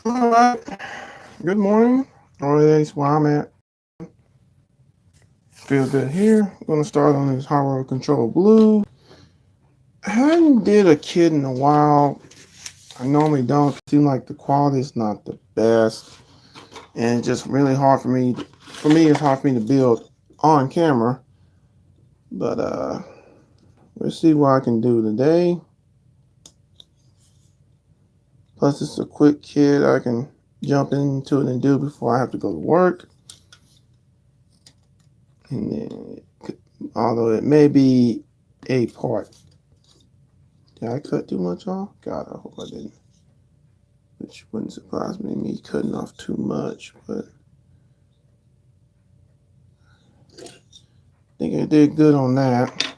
All right. Good morning. Or that's where I'm at. Feel good here. I'm gonna start on this Haro Control Blue. I haven't did a kit in a while. I normally don't. Seem like the quality is not the best, and it's just really hard for me. For me, it's hard for me to build on camera. But let's see what I can do today. Plus, it's a quick kit I can jump into it and do before I have to go to work. And then, although it may be a part. Did I cut too much off? God, I hope I didn't. Which wouldn't surprise me cutting off too much, but I think I did good on that.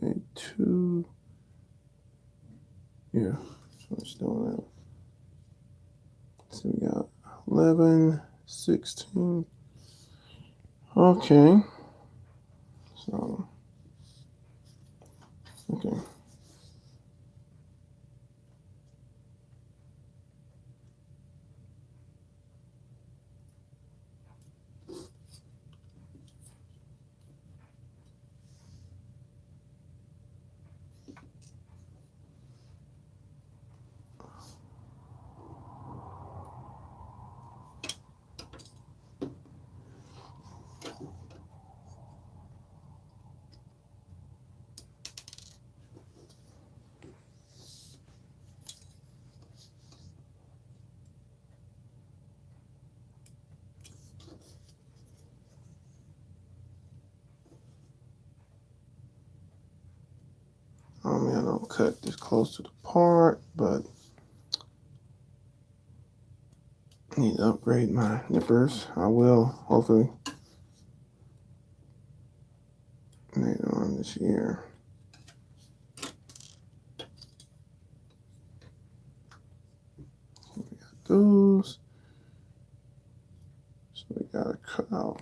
Say 2. Yeah, so it's doing that. So we got 11, 16. Okay. So, okay. I mean, I don't cut this close to the part, but I need to upgrade my nippers. I will, hopefully, later on this year. We got those. So we gotta cut out.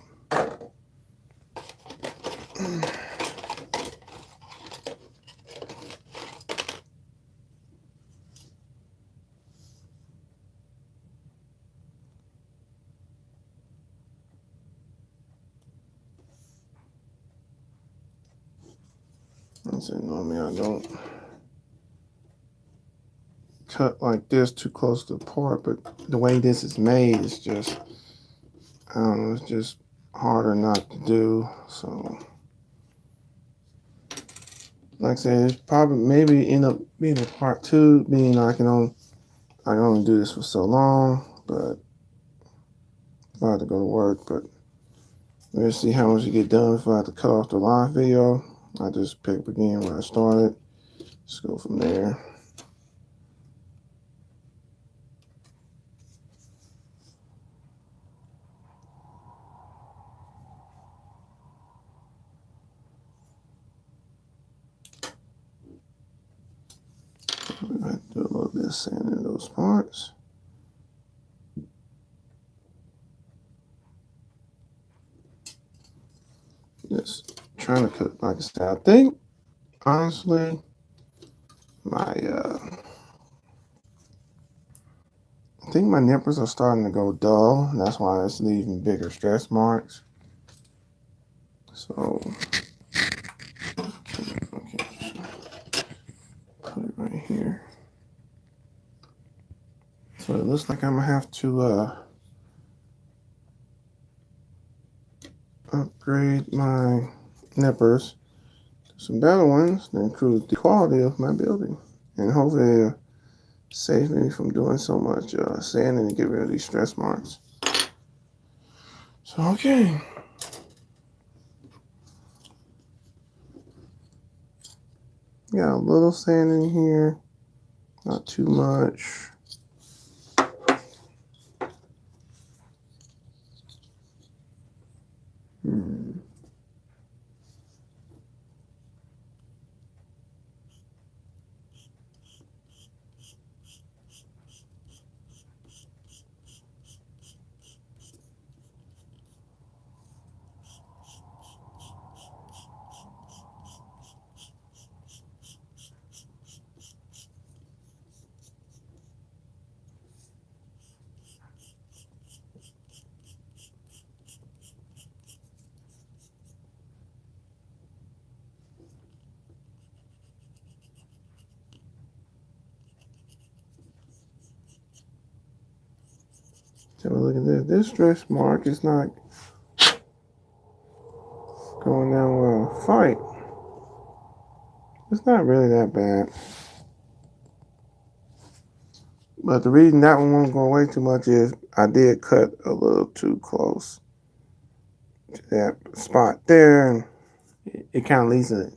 I said normally I don't cut like this too close to the part, but the way this is made is just, I don't know, it's just harder not to do. So, like I said, it's probably maybe end up being a part 2, being I can only do this for so long, but if I have to go to work. But let's see how much you get done before I have to cut off the live video. I just pick up again where I started. Let's go from there. I have to do a little bit of sanding in those parts. Just trying to cut, like I said, I think, honestly, my I think my nipples are starting to go dull, and that's why it's leaving bigger stress marks. So, okay, put it right here. So it looks like I'm gonna have to upgrade my nippers to some better ones to improve the quality of my building, and hopefully save me from doing so much sanding to get rid of these stress marks. So okay. Got a little sand in here, not too much. So look at this. This stretch mark is not going down well in a fight. It's not really that bad. But the reason that one won't go away too much is I did cut a little too close to that spot there. And it kind of leaves a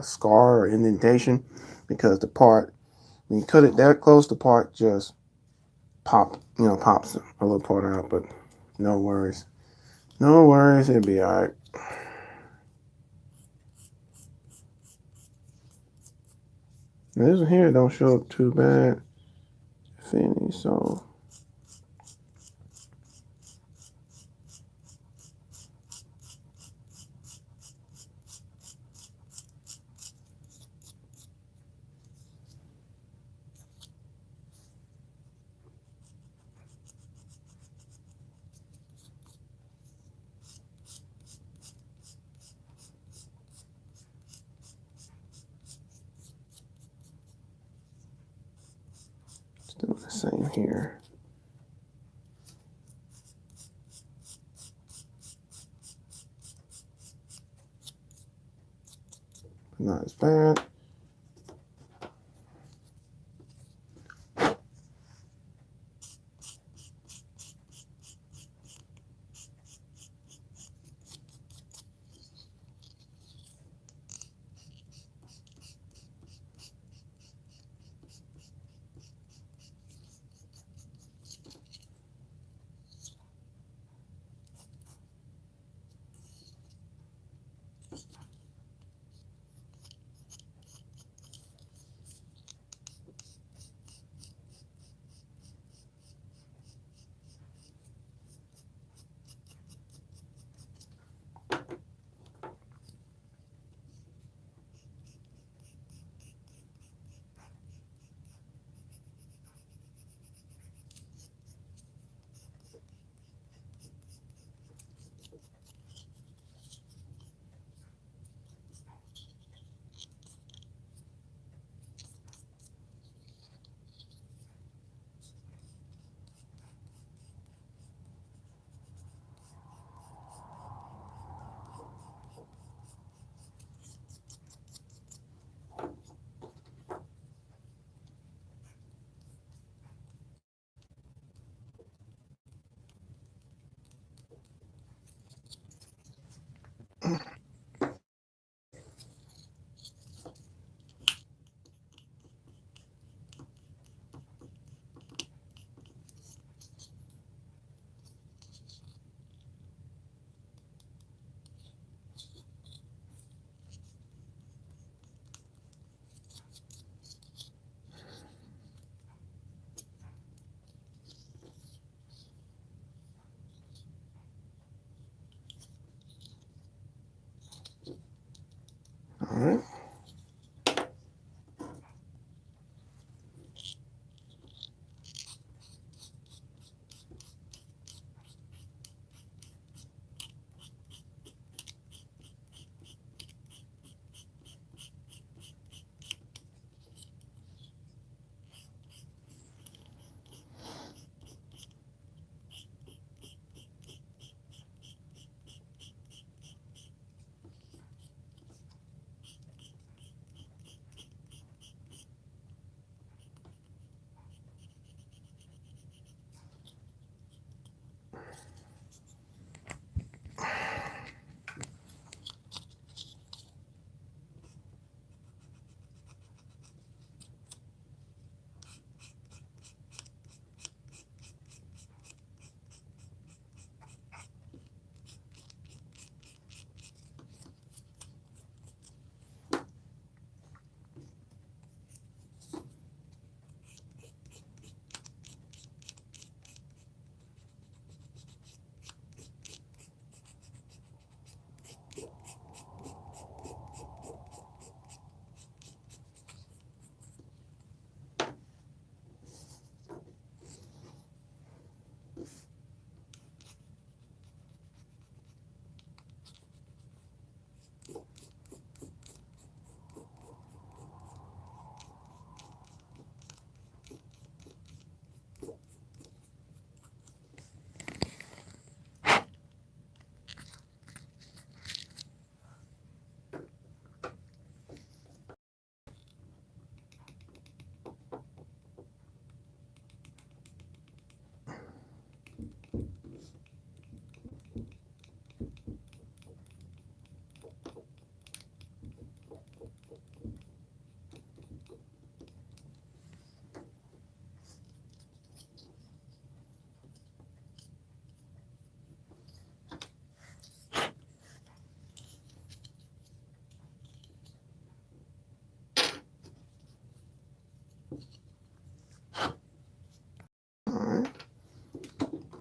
scar or indentation because the part, when you cut it that close, the part just pops a little part out. But no worries. No worries. It'll be all right. Now, this one here don't show up too bad, if any, so. Doing the same here. Not as bad.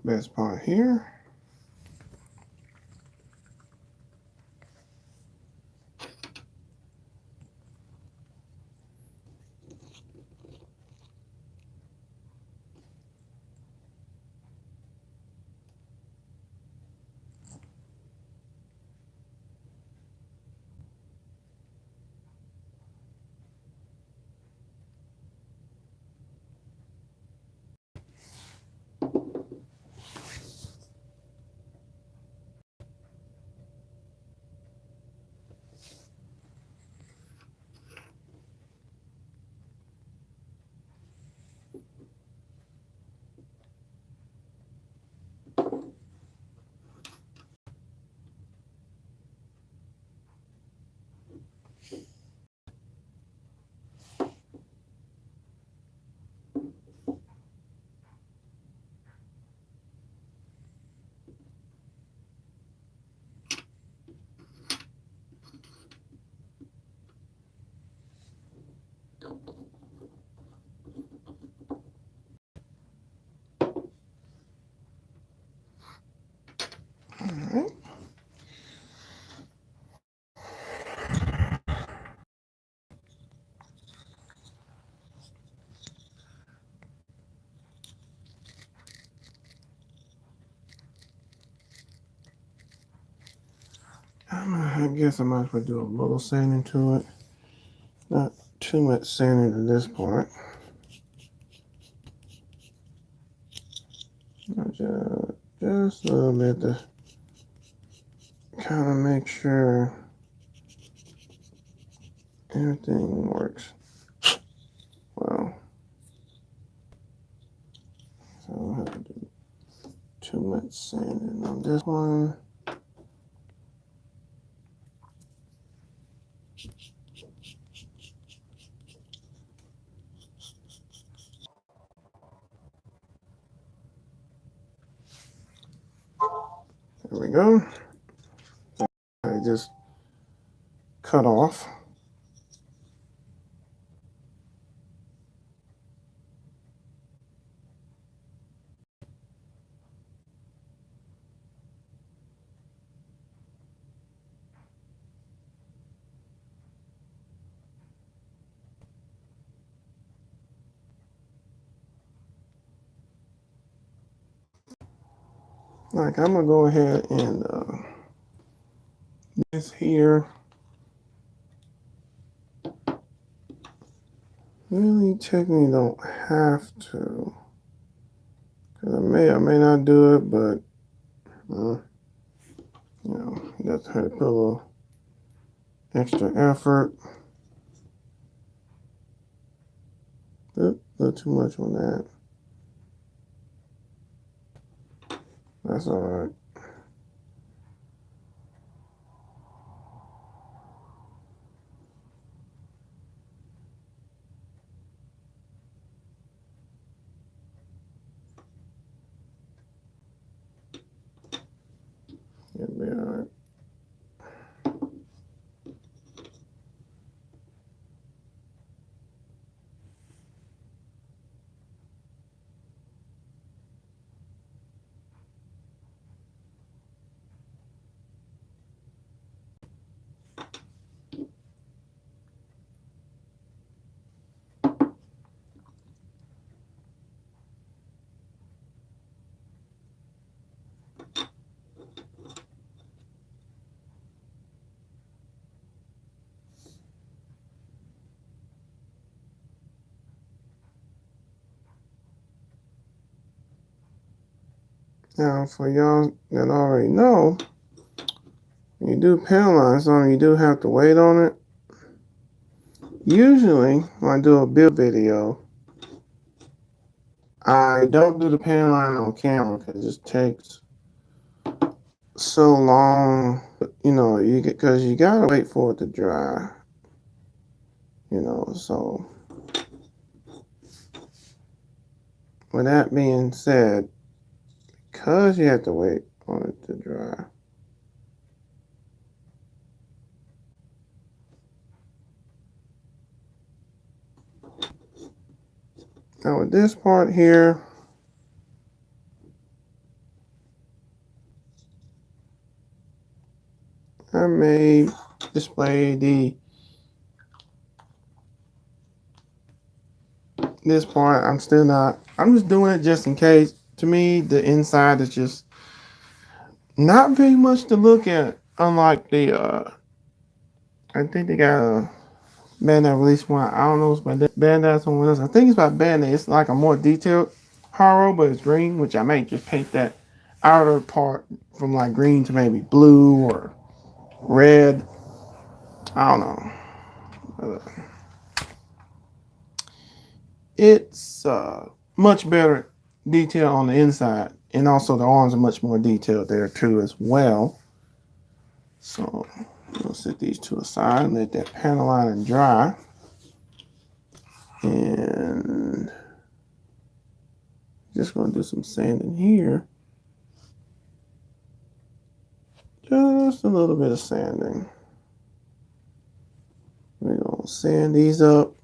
best part here. All right. I guess I might as well do a little sanding to it. Not too much sanding to this part. Just a little bit to kind of make sure everything works well. So I don't have to do too much sanding on this one. There we go. I just cut off. Like I'm gonna go ahead and this here really technically don't have to. Cause I may or may not do it, but you know, that's how to put a little extra effort. Oop, a little too much on that. That's all right. It'll be all right. Now, for y'all that already know, when you do panelize something, you do have to wait on it. Usually, when I do a build video, I don't do the panel line on camera because it just takes so long. You know, because you gotta wait for it to dry. You know, so with that being said, because you have to wait on it to dry. Now with this part here, may display this part. I'm still not. I'm just doing it just in case. To me, the inside is just not very much to look at. Unlike the, I think they got a Bandai released one. I don't know if it's by Bandai or someone else. I think it's by Bandai. It's like a more detailed Haro, but it's green, which I may just paint that outer part from like green to maybe blue or red. I don't know. It's much better detail on the inside, and also the arms are much more detailed there too as well. So we'll set these to a side and let that panel line dry. And just going to do some sanding here. Just a little bit of sanding. We're going to sand these up.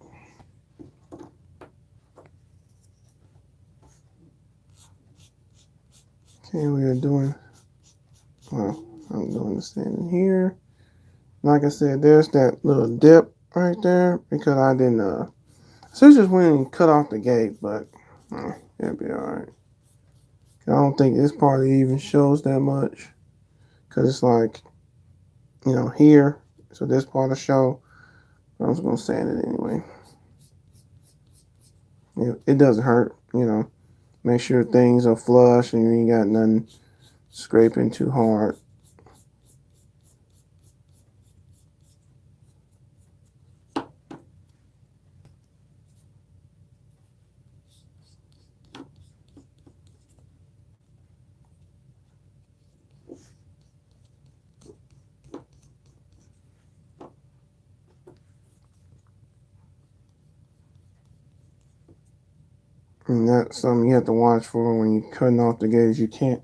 Okay, we are doing, well, I'm doing the sanding here. Like I said, there's that little dip right there because I didn't, so I just went and cut off the gate, but it'll be alright. I don't think this part even shows that much because it's like, you know, here. So this part will show. I was going to sand it anyway. It doesn't hurt, you know. Make sure things are flush and you ain't got nothing scraping too hard. And that's something you have to watch for when you're cutting off the gauge. You can't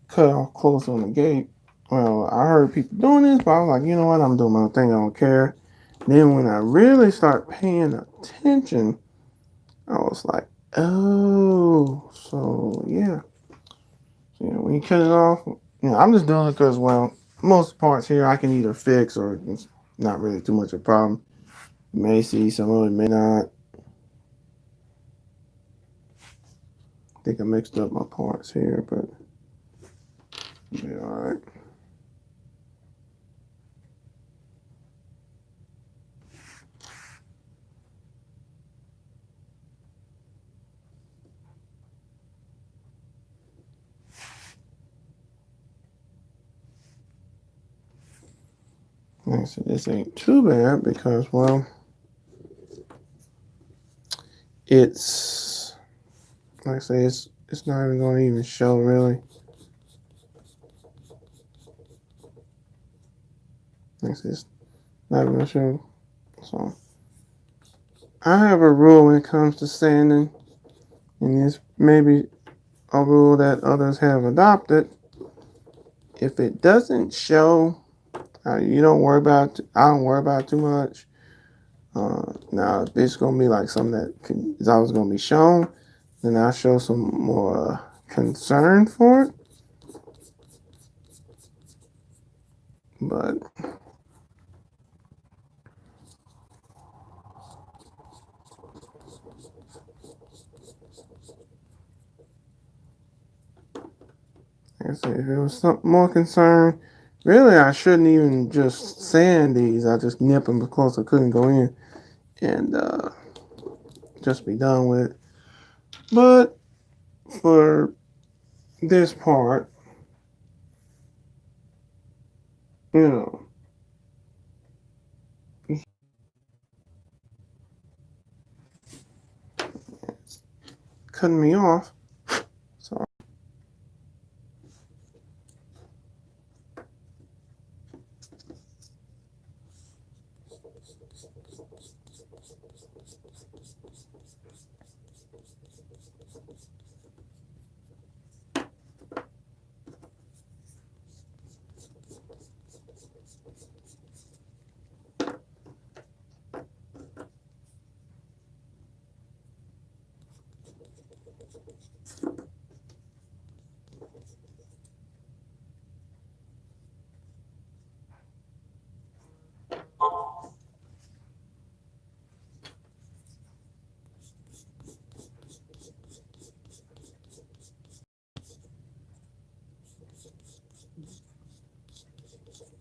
cut off close on the gate. Well, I heard people doing this, but I was like, you know what? I'm doing my thing. I don't care. Then when I really start paying attention, I was like, oh, so yeah. So, yeah, when you cut it off, you know, I'm just doing it because, well, most parts here I can either fix or it's not really too much of a problem. You may see some of it, may not. I think I mixed up my parts here, but it'll be all right. Like I said, this ain't too bad because, well, it's, like I say, it's not even going to even show really. Like I said, it's not even going to show. So, I have a rule when it comes to sanding, and it's maybe a rule that others have adopted. If it doesn't show, you don't worry about it. I don't worry about it too much. Now, if it's going to be like something that is always going to be shown, then I'll show some more concern for it. But like I said, if it was something more concern, really I shouldn't even just sand these. I just nip them because I couldn't go in and just be done with it. But for this part, you know, it's cutting me off. So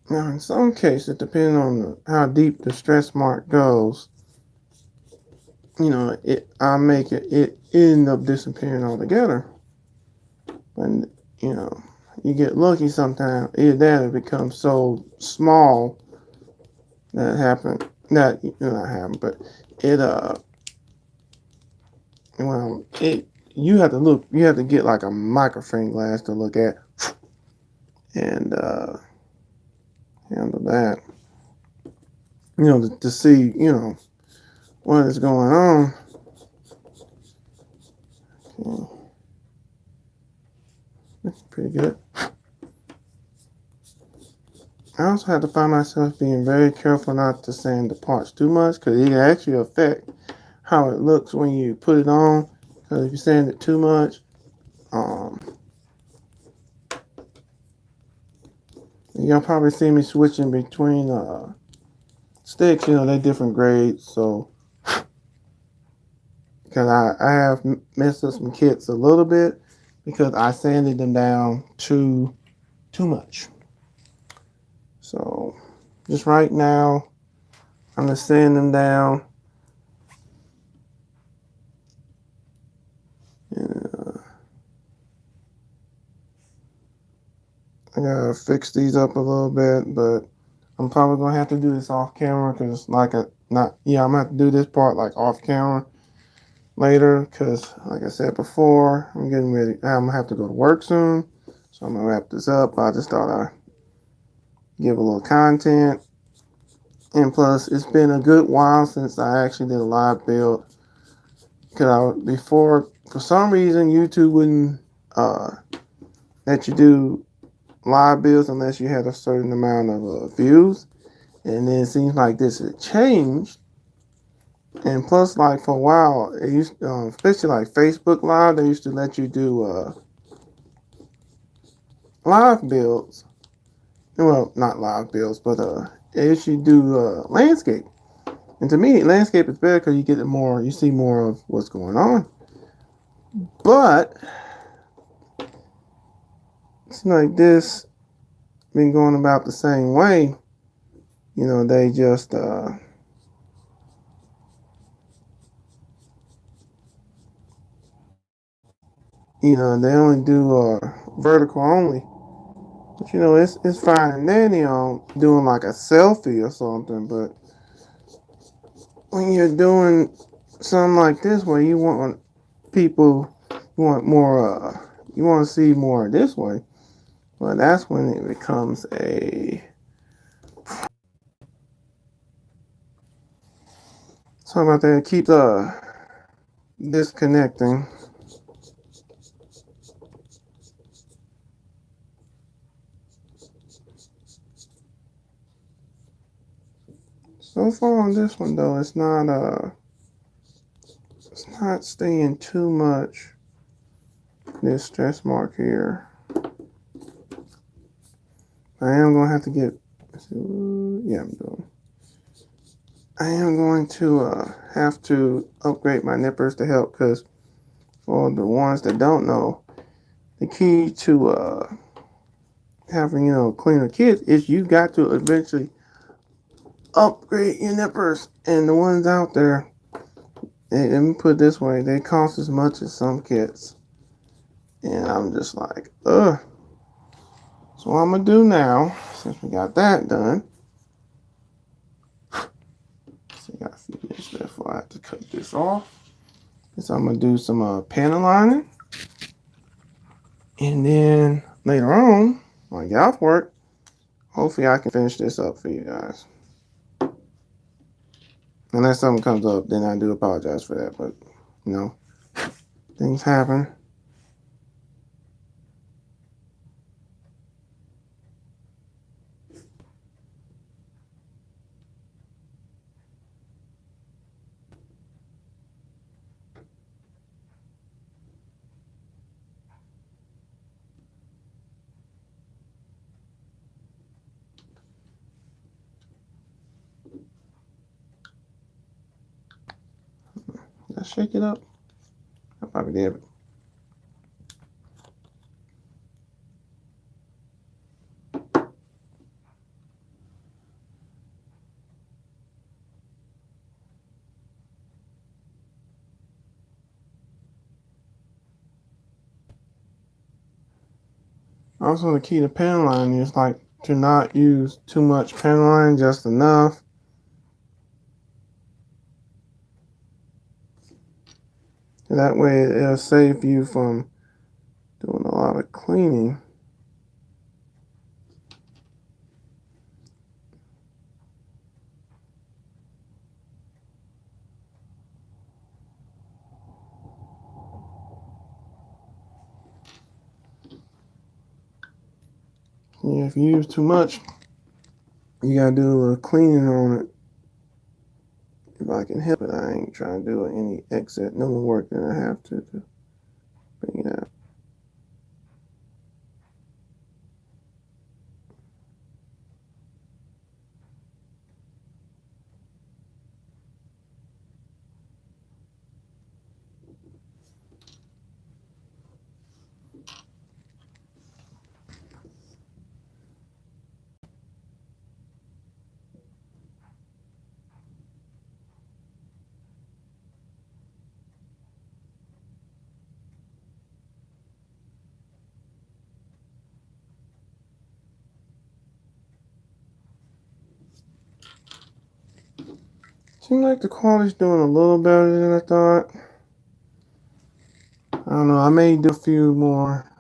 Now, in some cases, depending on how deep the stretch mark goes, I make it end up disappearing altogether. And you get lucky sometimes. Either that or it becomes so small that it happened. That not happened, but it it you have to look. You have to get like a microfilm glass to look at and handle that. To see what is going on. Okay. That's pretty good. I also have to find myself being very careful not to sand the parts too much because it can actually affect how it looks when you put it on. Because if you sand it too much, you'll probably see me switching between sticks. They're different grades. So, because I have messed up some kits a little bit because I sanded them down too much. So, just right now, I'm just sanding them down. I gotta fix these up a little bit, but I'm probably gonna have to do this off camera because I'm gonna have to do this part like off camera later because like I said before, I'm getting ready. I'm gonna have to go to work soon, so I'm gonna wrap this up. I just thought I'd give a little content, and plus it's been a good while since I actually did a live build because before for some reason YouTube wouldn't let you do live builds unless you had a certain amount of views. And then it seems like this had changed. And plus, like for a while, it used, especially like Facebook Live, they used to let you do live builds. Well, not live builds, but they used to do landscape. And to me, landscape is better because you see more of what's going on. But it's like this been going about the same way. They just they only do vertical only. But it's fine and dandy on doing like a selfie or something. But when you're doing something like this where you want people, you want more, you want to see more this way, well, that's when it becomes a. Sorry about that. Keep disconnecting. So far on this one though, it's not staying too much. This stress mark here. I am gonna have to get. Yeah, I'm doing. I am going to have to upgrade my nippers to help because for the ones that don't know, the key to having cleaner kids is you got to eventually upgrade your nippers. And the ones out there, let me put it this way, they cost as much as some kits. And I'm just like, ugh. So what I'm gonna do now, since we got that done. So I got a few minutes left before I have to cut this off. So I'm gonna do some panel lining. And then later on, when I get off work, hopefully I can finish this up for you guys. Unless something comes up, then I do apologize for that. But, things happen. Did I shake it up? I probably did. Also, the key to pen line is like to not use too much pen line, just enough. That way it'll save you from doing a lot of cleaning. Yeah, if you use too much, you gotta do a little cleaning on it. If I can help it, I ain't trying to do any excess, no more work than I have to bring it out. Seems like the quality's doing a little better than I thought. I don't know, I may do a few more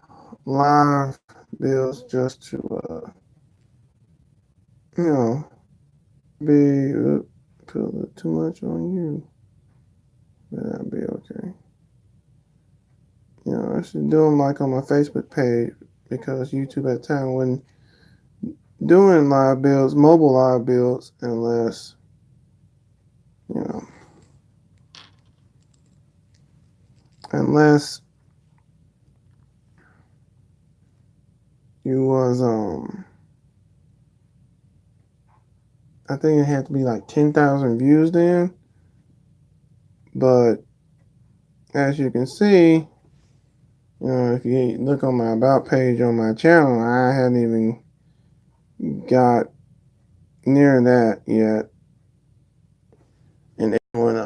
live builds just to, you know, put a little too much on you. But that'll be okay. You know, I should do them like on my Facebook page because YouTube at the time wasn't doing live builds, mobile live builds, unless, you know, unless you was, I think it had to be like 10,000 views then. But as you can see, you know, if you look on my about page on my channel, I hadn't even got near that yet. And doing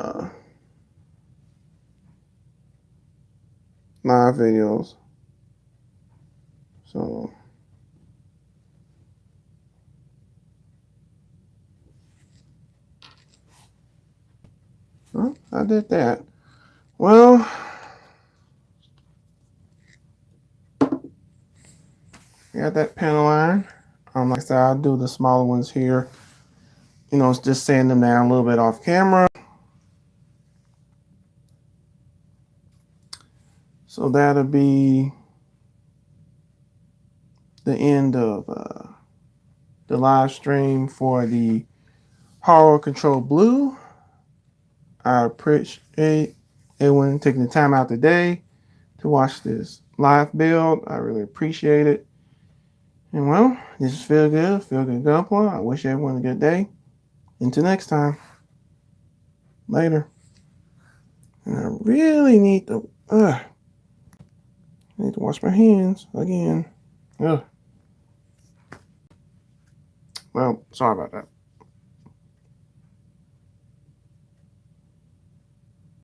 live videos. So well, I did that. Well, got that panel iron. Like I said, I'll do the smaller ones here. You know, it's just sand them down a little bit off camera. So that'll be the end of the live stream for the Haro Control Blue. I appreciate everyone taking the time out today to watch this live build. I really appreciate it. And well, this is Feel Good Gunpla. I wish everyone a good day. Until next time. Later. And I really need to wash my hands again. Ugh. Well, sorry about that.